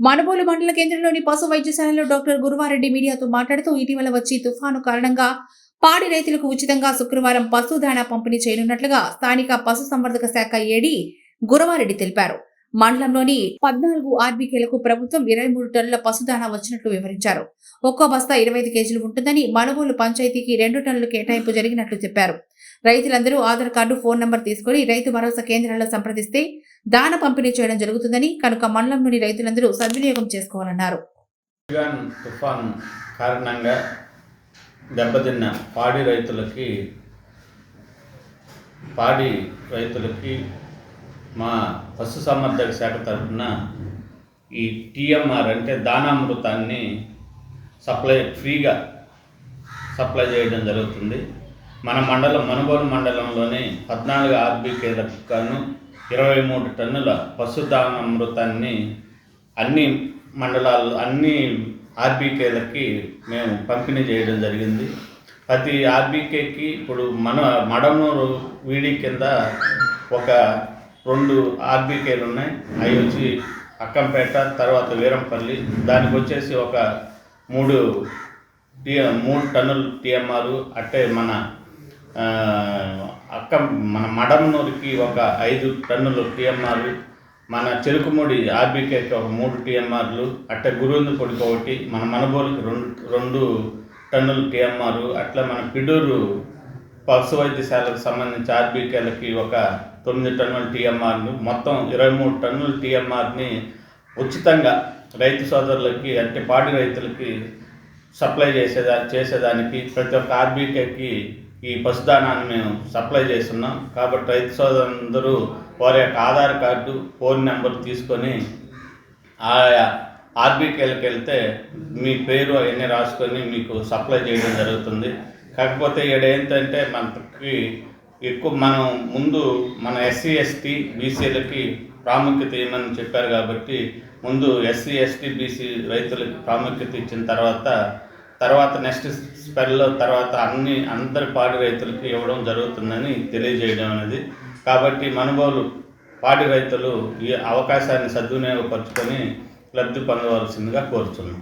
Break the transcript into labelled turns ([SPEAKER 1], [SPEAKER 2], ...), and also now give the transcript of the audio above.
[SPEAKER 1] మనుబోలు మండల కేంద్రంలోని పశు వైద్యశాలలో డాక్టర్ గురువారెడ్డి మీడియాతో మాట్లాడుతూ ఇటీవల వచ్చి తుఫాను కారణంగా పాడి రైతులకు ఉచితంగా శుక్రవారం పశుదాణా పంపిణీ చేయనున్నట్లుగా స్థానిక పశుసంవర్ధక శాఖ ఏడీ గురువారెడ్డి తెలిపారు. మండలంలోని 14 ఆర్బీకేలకు ప్రభుత్వం 23 టన్నుల పశుదాణా వచ్చినట్లు వివరించారు. ఒక్కో బస్తా 25 కేజీలు ఉంటుందని, మనుబోలు పంచాయతీకి 2 టన్నుల కేటాయింపు జరిగినట్లు చెప్పారు. రైతులందరూ ఆధార్ కార్డు, ఫోన్ నంబర్ తీసుకుని రైతు భరోసా కేంద్రాల్లో సంప్రదిస్తే దాన పంపిణీ చేయడం జరుగుతుందని, కనుక మండలంలోని రైతులందరూ సద్వినియోగం చేసుకోవాలన్నారు.
[SPEAKER 2] తుఫాన్ కారణంగా దెబ్బతిన్న పాడి రైతులకి మా పశుసంవర్ధక శాఖ తరఫున ఈ టీఎంఆర్ అంటే దానామృతాన్ని ఫ్రీగా సప్లై చేయడం జరుగుతుంది. మన మనుబోలు మండలంలోని 14 ఆర్బీకేలకు గాను 23 టన్నుల పశుదానామృతాన్ని అన్ని ఆర్బీకేలకి మేము పంపిణీ చేయడం జరిగింది. ప్రతి ఆర్బీకేకి ఇప్పుడు మన మడమూరు వీడి కింద ఒక 2 ఆర్బీకేలు ఉన్నాయి. అవి వచ్చి అక్కంపేట, తర్వాత వీరంపల్లి. దానికి వచ్చేసి ఒక 3 టన్నులు టీఎంఆర్. అంటే మన మడమనూరుకి ఒక 5 టన్నులు టీఎంఆర్, మన చెరుకుముడి ఆర్బీకేకి ఒక 3 టీఎంఆర్లు, అట్టే గురువిందపొడికి ఒకటి, మన మనుబోలుకి 2 టన్నులు టీఎంఆర్, అట్లా మన పిడూరు పశు వైద్యశాలకు సంబంధించి ఆర్బీకేలకి ఒక 9 టన్నుల టీఎంఆర్లు, మొత్తం 23 టన్నుల టీఎంఆర్ని ఉచితంగా రైతు సోదరులకి అంటే పాడి రైతులకి సప్లై చేసేదానికి ప్రతి ఒక్క ఆర్బీకేకి ఈ పశుదానాన్ని మేము సప్లై చేస్తున్నాం. కాబట్టి రైతు సోదరులందరూ వారి యొక్క ఆధార్ కార్డు, ఫోన్ నెంబర్ తీసుకొని ఆయా ఆర్బీకేలకు వెళ్తే మీ పేరు అవన్నీ రాసుకొని మీకు సప్లై చేయడం జరుగుతుంది. కాకపోతే ఇక్కడ ఏంటంటే మనకి ఎక్కువ మన ఎస్సీ ఎస్టీ బీసీలకి ప్రాముఖ్యత ఇవ్వమని చెప్పారు. కాబట్టి ముందు ఎస్సీ ఎస్టీ బీసీ రైతులకి ప్రాముఖ్యత ఇచ్చిన తర్వాత నెక్స్ట్ స్పెల్లో అందరి పాడి రైతులకి ఇవ్వడం జరుగుతుందని తెలియజేయడం అనేది. కాబట్టి మనుబోలు పాడి రైతులు ఈ అవకాశాన్ని సద్వినియోగపరుచుకొని లబ్ధి పొందవలసిందిగా కోరుతున్నాం.